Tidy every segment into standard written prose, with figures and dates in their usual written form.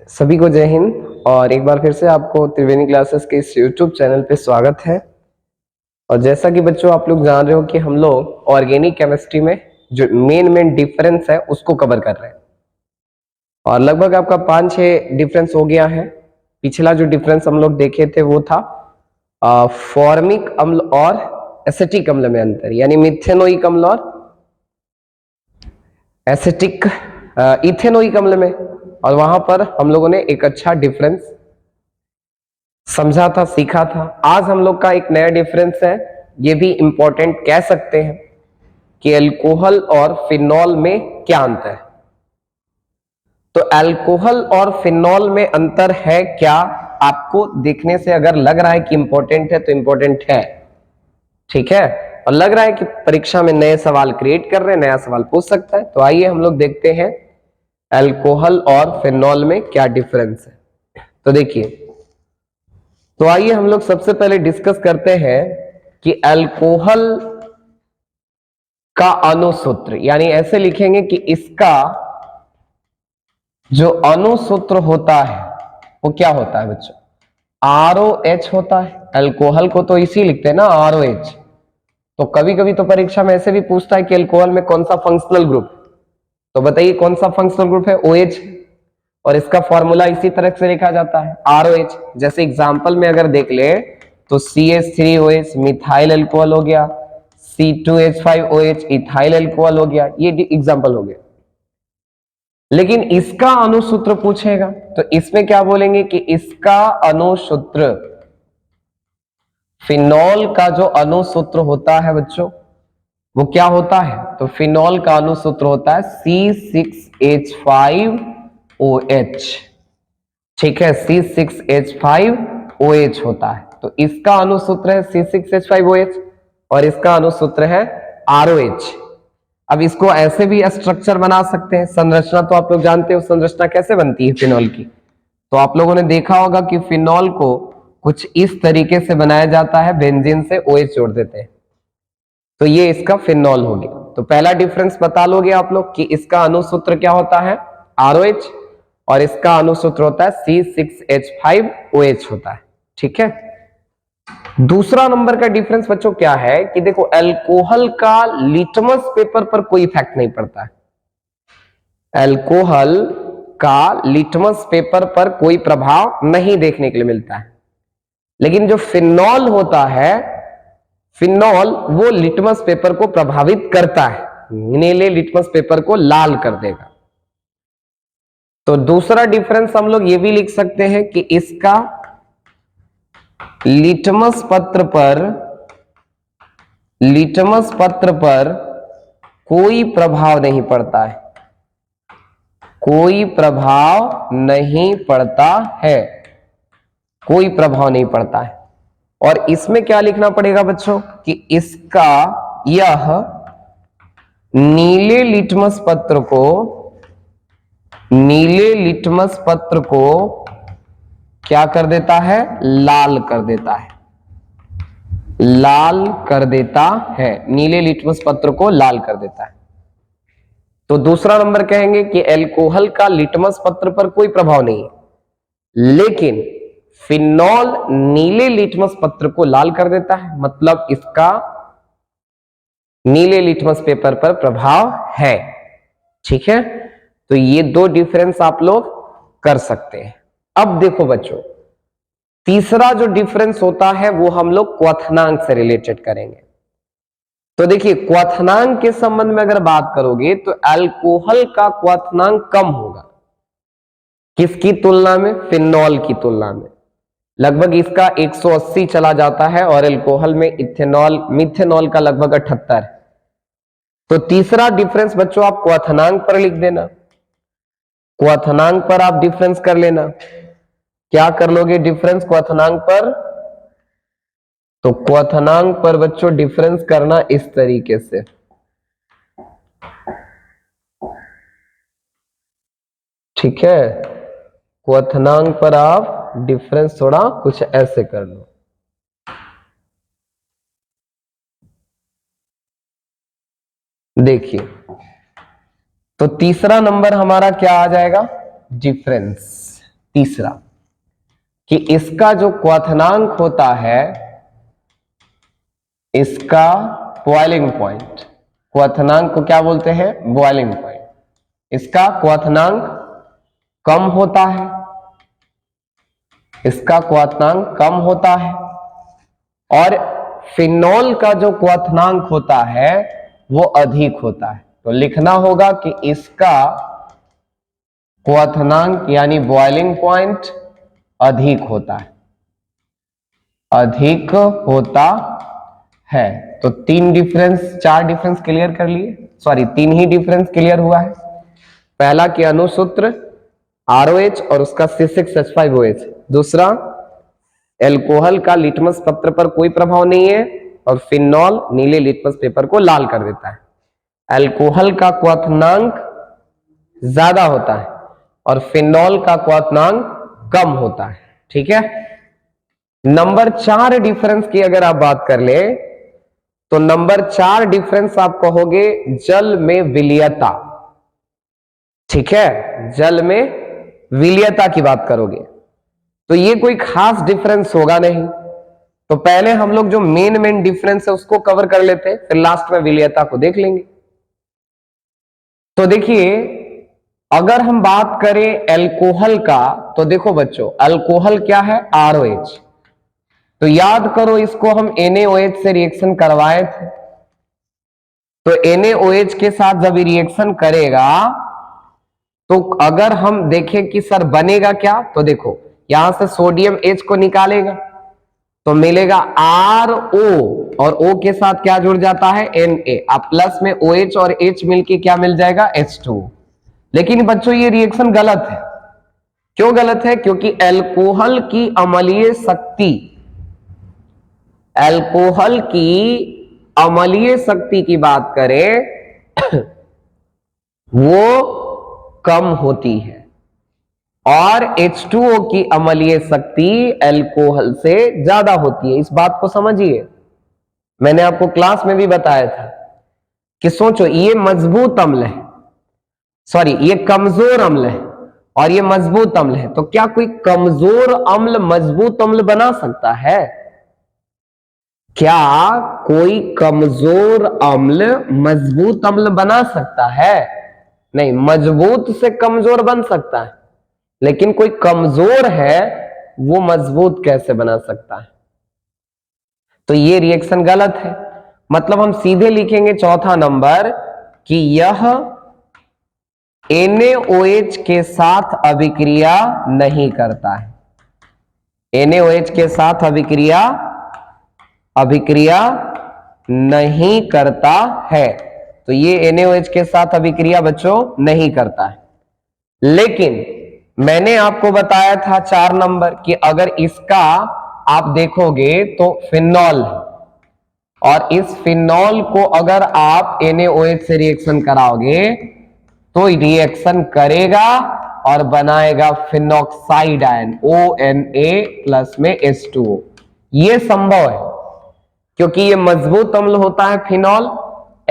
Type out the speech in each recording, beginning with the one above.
सभी को जय हिंद। और एक बार फिर से आपको त्रिवेणी क्लासेस के इस यूट्यूब चैनल पे स्वागत है। और जैसा कि बच्चों आप लोग जान रहे हो कि हम लोग ऑर्गेनिक केमिस्ट्री में जो मेन डिफरेंस है उसको कवर कर रहे हैं और लगभग आपका 5-6 डिफरेंस हो गया है। पिछला जो डिफरेंस हम लोग देखे थे वो था फॉर्मिक अम्ल और एसिटिक अम्ल में अंतर, यानी मिथेनोइक अम्ल और एसिटिक इथेनोइक अम्ल में। और वहां पर हम लोगों ने एक अच्छा डिफरेंस समझा था, सीखा था। आज हम लोग का एक नया डिफरेंस है, ये भी इंपॉर्टेंट कह सकते हैं कि अल्कोहल और फिनॉल में क्या अंतर है। तो अल्कोहल और फिनॉल में अंतर है क्या, आपको देखने से अगर लग रहा है कि इंपॉर्टेंट है तो इंपॉर्टेंट है, ठीक है। और लग रहा है कि परीक्षा में नए सवाल क्रिएट कर रहे हैं, नया सवाल पूछ सकता है। तो आइए हम लोग देखते हैं अल्कोहल और फिनॉल में क्या डिफरेंस है। तो देखिए, तो आइए हम लोग सबसे पहले डिस्कस करते हैं कि अल्कोहल का अणुसूत्र, यानी ऐसे लिखेंगे कि इसका जो अणुसूत्र होता है वो क्या होता है बच्चों, ROH होता है। अल्कोहल को तो इसी लिखते हैं ना, ROH। तो कभी कभी तो परीक्षा में ऐसे भी पूछता है कि अल्कोहल में कौन सा फंक्शनल ग्रुप, तो बताइए कौन सा फंक्शनल ग्रुप है, OH। और इसका फॉर्मूला इसी तरह से लिखा जाता है, ROH। जैसे एग्जांपल में अगर देख ले तो CH3OH मिथाइल अल्कोहल हो गया, C2H5OH इथाइल अल्कोहल हो गया, ये एग्जांपल हो गया। लेकिन इसका अणुसूत्र पूछेगा तो इसमें क्या बोलेंगे कि इसका अणुसूत्र, फिनॉल का जो अणुसूत्र होता है बच्चों वो क्या होता है, तो फिनॉल का अणुसूत्र होता है C6H5OH, ठीक है। C6H5OH होता है। तो इसका अणुसूत्र है C6H5OH और इसका अणुसूत्र है ROH। अब इसको ऐसे भी स्ट्रक्चर बना सकते हैं, संरचना तो आप लोग जानते हो संरचना कैसे बनती है फिनॉल की। तो आप लोगों ने देखा होगा कि फिनॉल को कुछ इस तरीके से बनाया जाता है, बेंजीन से OH जोड़ देते हैं, तो ये इसका फिनॉल हो गया। तो पहला डिफरेंस बता लोगे आप लोग कि इसका अणुसूत्र क्या होता है, ROH, और इसका अणुसूत्र होता है C6H5OH होता है, ठीक है। दूसरा नंबर का डिफरेंस बच्चों क्या है कि देखो, अल्कोहल का लिटमस पेपर पर कोई इफेक्ट नहीं पड़ता है। अल्कोहल का लिटमस पेपर पर कोई प्रभाव नहीं देखने के लिए मिलता है। लेकिन जो फिनॉल होता है, फिनॉल वो लिटमस पेपर को प्रभावित करता है, नीले लिटमस पेपर को लाल कर देगा। तो दूसरा डिफरेंस हम लोग ये भी लिख सकते हैं कि इसका लिटमस पत्र पर कोई प्रभाव नहीं पड़ता है, कोई प्रभाव नहीं पड़ता है, कोई प्रभाव नहीं पड़ता है। और इसमें क्या लिखना पड़ेगा बच्चों कि इसका यह नीले लिटमस पत्र को क्या कर देता है, लाल कर देता है, लाल कर देता है, नीले लिटमस पत्र को लाल कर देता है। तो दूसरा नंबर कहेंगे कि अल्कोहल का लिटमस पत्र पर कोई प्रभाव नहीं है, लेकिन फिनॉल नीले लिटमस पत्र को लाल कर देता है, मतलब इसका नीले लिटमस पेपर पर प्रभाव है, ठीक है। तो ये दो डिफरेंस आप लोग कर सकते हैं। अब देखो बच्चों, तीसरा जो डिफरेंस होता है वो हम लोग क्वथनांक से रिलेटेड करेंगे। तो देखिए, क्वथनांक के संबंध में अगर बात करोगे तो अल्कोहल का क्वथनांक कम होगा, किसकी तुलना में, फिनॉल की तुलना में। लगभग इसका 180 चला जाता है और अल्कोहल में मिथेनॉल का लगभग 78। तो तीसरा डिफरेंस बच्चों आप क्वथनांक पर लिख देना, क्वथनांक पर आप डिफरेंस कर लेना। क्या कर लोगे डिफरेंस क्वथनांक पर, तो क्वथनांक पर बच्चों डिफरेंस करना इस तरीके से, ठीक है। क्वथनांक पर आप डिफरेंस थोड़ा कुछ ऐसे कर लो। देखिए, तो तीसरा नंबर हमारा क्या आ जाएगा, डिफरेंस। तीसरा कि इसका जो क्वथनांक होता है, इसका बॉइलिंग पॉइंट, क्वथनांक को क्या बोलते हैं? Boiling point. इसका क्वथनांक कम होता है, इसका क्वथनांक कम होता है, और फिनॉल का जो क्वथनांक होता है वो अधिक होता है। तो लिखना होगा कि इसका क्वथनांक यानी बॉइलिंग पॉइंट अधिक होता है, अधिक होता है। तो चार डिफरेंस क्लियर कर लिए, सॉरी 3 ही डिफरेंस क्लियर हुआ है। पहला कि अणुसूत्र ROH और उसका C6H5OH। दूसरा, एल्कोहल का लिटमस पत्र पर कोई प्रभाव नहीं है और फिनॉल नीले लिटमस पेपर को लाल कर देता है। एल्कोहल का क्वथनांक ज्यादा होता है और फिनॉल का क्वथनांक कम होता है। ठीक है। नंबर 4 डिफरेंस की अगर आप बात कर ले तो नंबर 4 डिफरेंस आप कहोगे जल में विलीयता। ठीक है, जल में विलीयता की बात करोगे तो ये कोई खास डिफरेंस होगा नहीं। तो पहले हम लोग जो मेन डिफरेंस है उसको कवर कर लेते हैं, फिर लास्ट में विलीयता को देख लेंगे। तो देखिए, अगर हम बात करें एल्कोहल का तो देखो बच्चों, एल्कोहल क्या है? ROH। तो याद करो, इसको हम NaOH से रिएक्शन करवाए थे। तो NaOH के साथ जब रिएक्शन करेगा तो अगर हम देखें कि सर बनेगा क्या, तो देखो यहां से सोडियम H को निकालेगा तो मिलेगा RO और O के साथ क्या जुड़ जाता है? Na। अब प्लस में OH और H मिलके क्या मिल जाएगा? H2। लेकिन बच्चों ये रिएक्शन गलत है। क्यों गलत है? क्योंकि एल्कोहल की अम्लीय शक्ति, एल्कोहल की अम्लीय शक्ति की बात करें वो कम होती है और H2O की अम्लीय शक्ति एल्कोहल से ज्यादा होती है। इस बात को समझिए, मैंने आपको क्लास में भी बताया था कि सोचो ये मजबूत अम्ल है, सॉरी ये कमजोर अम्ल है और ये मजबूत अम्ल है। तो क्या कोई कमजोर अम्ल मजबूत अम्ल बना सकता है? क्या कोई कमजोर अम्ल मजबूत अम्ल बना सकता है? नहीं, मजबूत से कमजोर बन सकता है, लेकिन कोई कमजोर है वो मजबूत कैसे बना सकता है? तो ये रिएक्शन गलत है। मतलब हम सीधे लिखेंगे चौथा नंबर कि यह NaOH के साथ अभिक्रिया नहीं करता है। NaOH के साथ अभिक्रिया नहीं करता है। तो ये NaOH के साथ अभिक्रिया बच्चों नहीं करता है। लेकिन मैंने आपको बताया था 4 नंबर कि अगर इसका आप देखोगे तो फिनॉल है और इस फिनॉल को अगर आप NaOH से रिएक्शन कराओगे तो रिएक्शन करेगा और बनाएगा फिनॉक्साइड आयन ONA प्लस में H2O। ये संभव है क्योंकि ये मजबूत अम्ल होता है फिनॉल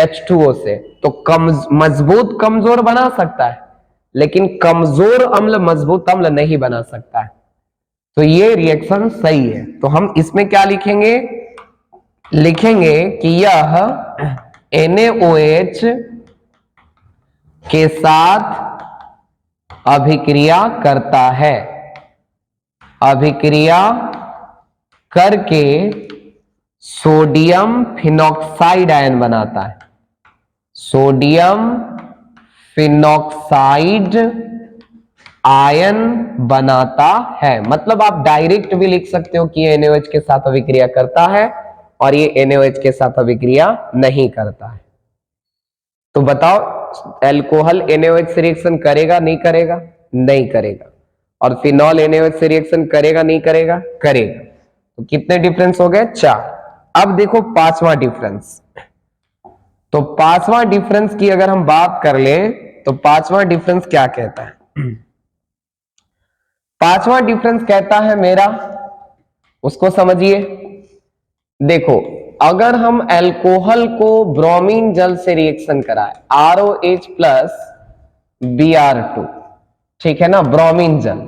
H2O से। तो मजबूत कमजोर बना सकता है, लेकिन कमजोर अम्ल मजबूत अम्ल नहीं बना सकता है। तो ये रिएक्शन सही है। तो हम इसमें क्या लिखेंगे? लिखेंगे कि यह NaOH के साथ अभिक्रिया करता है, अभिक्रिया करके सोडियम फिनॉक्साइड आयन बनाता है, सोडियम फिनॉक्साइड आयन बनाता है। मतलब आप डायरेक्ट भी लिख सकते हो कि ये NaOH के साथ अभिक्रिया करता है और ये NaOH के साथ अभिक्रिया नहीं करता है। तो बताओ, एल्कोहल NaOH से रिएक्शन करेगा नहीं करेगा? नहीं करेगा। और फिनॉल NaOH से रिएक्शन करेगा नहीं करेगा? करेगा। तो कितने डिफरेंस हो गए? 4। अब देखो 5वां डिफरेंस। तो 5वां डिफरेंस की अगर हम बात कर ले तो 5वां डिफरेंस क्या कहता है? 5वां डिफरेंस कहता है मेरा, उसको समझिए। देखो, अगर हम एल्कोहल को ब्रोमीन जल से रिएक्शन कराए ROH प्लस Br2, ठीक है ना, ब्रोमीन जल,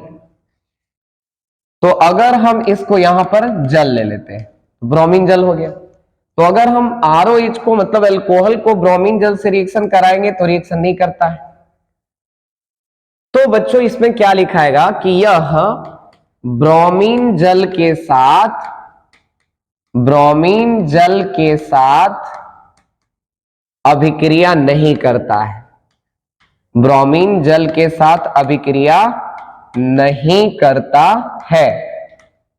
तो अगर हम इसको यहां पर जल ले लेते हैं, ब्रोमीन जल हो गया। तो अगर हम ROH को मतलब अल्कोहल को ब्रोमीन जल से रिएक्शन कराएंगे तो रिएक्शन नहीं करता है। तो बच्चों इसमें क्या लिखाएगा कि यह ब्रोमीन जल के साथ अभिक्रिया नहीं करता है, ब्रोमीन जल के साथ अभिक्रिया नहीं करता है।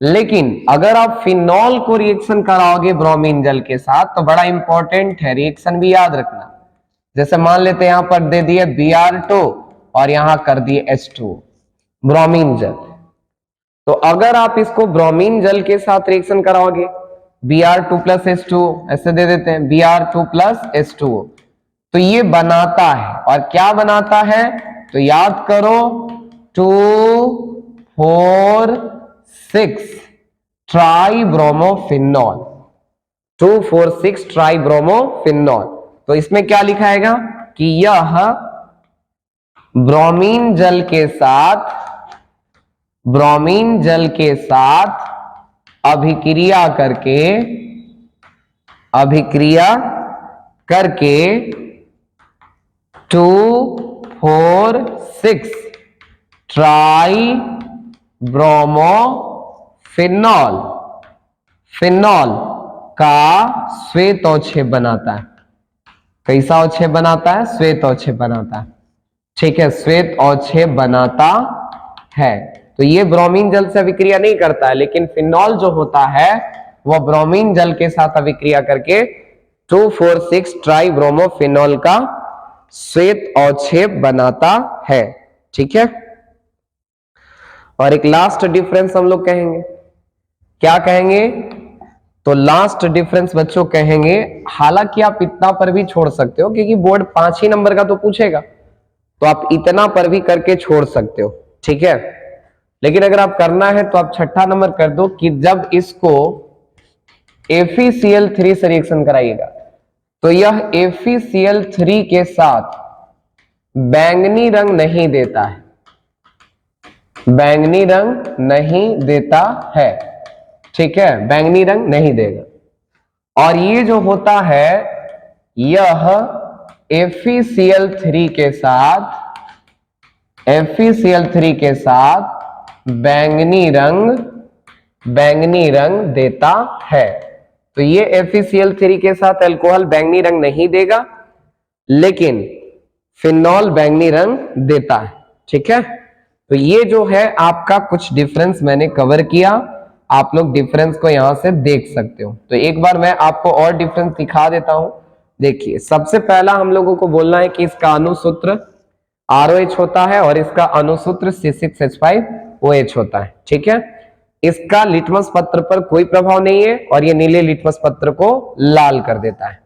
लेकिन अगर आप फिनॉल को रिएक्शन कराओगे ब्रोमीन जल के साथ तो बड़ा इंपॉर्टेंट है, रिएक्शन भी याद रखना। जैसे मान लेते हैं यहां पर दे दिए Br2 और यहां कर दिए H2 ब्रोमीन जल। तो अगर आप इसको ब्रोमीन जल के साथ रिएक्शन कराओगे Br2 प्लस H2 ऐसे दे देते हैं Br2 प्लस H2, तो ये बनाता है, और क्या बनाता है तो याद करो 2, 4, 6 ट्राइब्रोमोफिनॉल, 2, 4, 6 ट्राइब्रोमोफिनॉल। तो इसमें क्या लिखाएगा कि यह ब्रोमीन जल के साथ अभिक्रिया करके 2, 4, 6 ट्राइब्रोमोफिनॉल का श्वेत अवक्षेप बनाता है। कैसा अवक्षेप बनाता है? श्वेत अवक्षेप बनाता है। ठीक है, श्वेत अवक्षेप बनाता है। तो ये ब्रोमीन जल से अभिक्रिया नहीं करता है, लेकिन फिनॉल जो होता है वह ब्रोमीन जल के साथ अभिक्रिया करके 2, 4, 6 ट्राइब्रोमोफिनॉल का श्वेत अवक्षेप बनाता है। ठीक है, और एक लास्ट डिफरेंस हम लोग कहेंगे। क्या कहेंगे? तो लास्ट डिफरेंस बच्चों कहेंगे, हालांकि आप इतना पर भी छोड़ सकते हो क्योंकि बोर्ड 5 ही नंबर का तो पूछेगा, तो आप इतना पर भी करके छोड़ सकते हो। ठीक है, लेकिन अगर आप करना है तो आप 6ठा नंबर कर दो कि जब इसको FeCl3 से रिएक्शन कराइएगा तो यह FeCl3 के साथ बैंगनी रंग नहीं देता है, बैंगनी रंग नहीं देता है। ठीक है, बैंगनी रंग नहीं देगा। और ये जो होता है यह FeCl3 के साथ बैंगनी रंग देता है। तो ये FeCl3 के साथ अल्कोहल बैंगनी रंग नहीं देगा, लेकिन फिनॉल बैंगनी रंग देता है। ठीक है, तो ये जो है आपका कुछ डिफरेंस मैंने कवर किया, आप लोग डिफरेंस को यहां से देख सकते हो। तो एक बार मैं आपको और डिफरेंस दिखा देता हूं। देखिए, सबसे पहला हम लोगों को बोलना है कि इसका अणुसूत्र ROH होता है और इसका अणुसूत्र C6H5OH होता है। ठीक है, इसका लिटमस पत्र पर कोई प्रभाव नहीं है और ये नीले लिटमस पत्र को लाल कर देता है।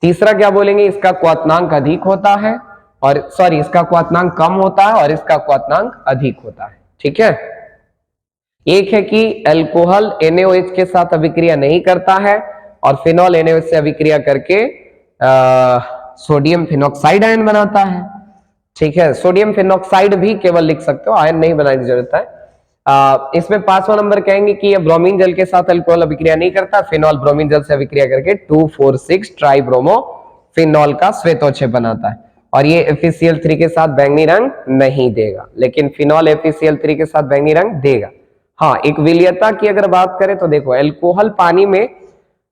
तीसरा क्या बोलेंगे? इसका क्वथनांक अधिक होता है और इसका क्वथनांक कम होता है और इसका क्वथनांक अधिक होता है। ठीक है, एक है कि अल्कोहल NaOH के साथ अभिक्रिया नहीं करता है और फिनॉल NaOH से अभिक्रिया करके सोडियम फिनॉक्साइड आयन बनाता है। ठीक है, सोडियम फिनॉक्साइड भी केवल लिख सकते हो, आयन नहीं बनाने की जरूरत है। इसमें 5वां नंबर कहेंगे कि यह ब्रोमीन जल के साथ अल्कोहल अभिक्रिया नहीं करता, फिनॉल ब्रोमीन जल से अभिक्रिया करके 2, 4, 6 ट्राइब्रोमोफिनॉल का श्वेतोच्छेद बनाता है और ये FeCl3 के साथ बैंगनी रंग नहीं देगा, लेकिन फिनॉल FeCl3 के साथ बैंगनी रंग देगा। हाँ, एक विलीयता की अगर बात करें तो देखो, अल्कोहल पानी में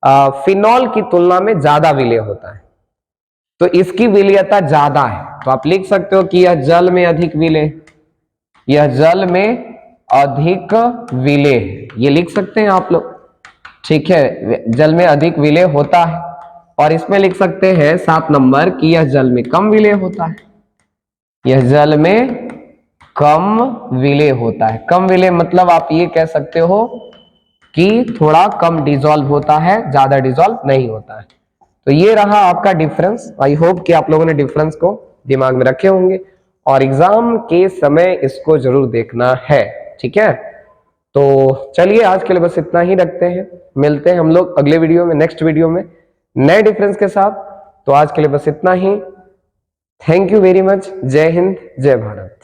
फिनॉल की तुलना में ज्यादा विलेय होता है, तो इसकी विलीयता ज्यादा है। तो आप लिख सकते हो कि यह जल में अधिक विलेय, यह जल में अधिक विलेय, ये लिख सकते हैं आप लोग। ठीक है, जल में अधिक विलेय होता है। और इसमें लिख सकते हैं 7 नंबर कि यह जल में कम विलेय होता है, यह जल में कम विलेय होता है। कम विलेय मतलब आप ये कह सकते हो कि थोड़ा कम डिसॉल्व होता है, ज्यादा डिसॉल्व नहीं होता है। तो ये रहा आपका डिफरेंस। आई होप कि आप लोगों ने डिफरेंस को दिमाग में रखे होंगे और एग्जाम के समय इसको जरूर देखना है। ठीक है, तो चलिए आज के लिए बस इतना ही रखते हैं, मिलते हैं हम लोग अगले वीडियो में, नेक्स्ट वीडियो में नए डिफरेंस के साथ। तो आज के लिए बस इतना ही। Thank you very much. Jai Hind, जय भारत।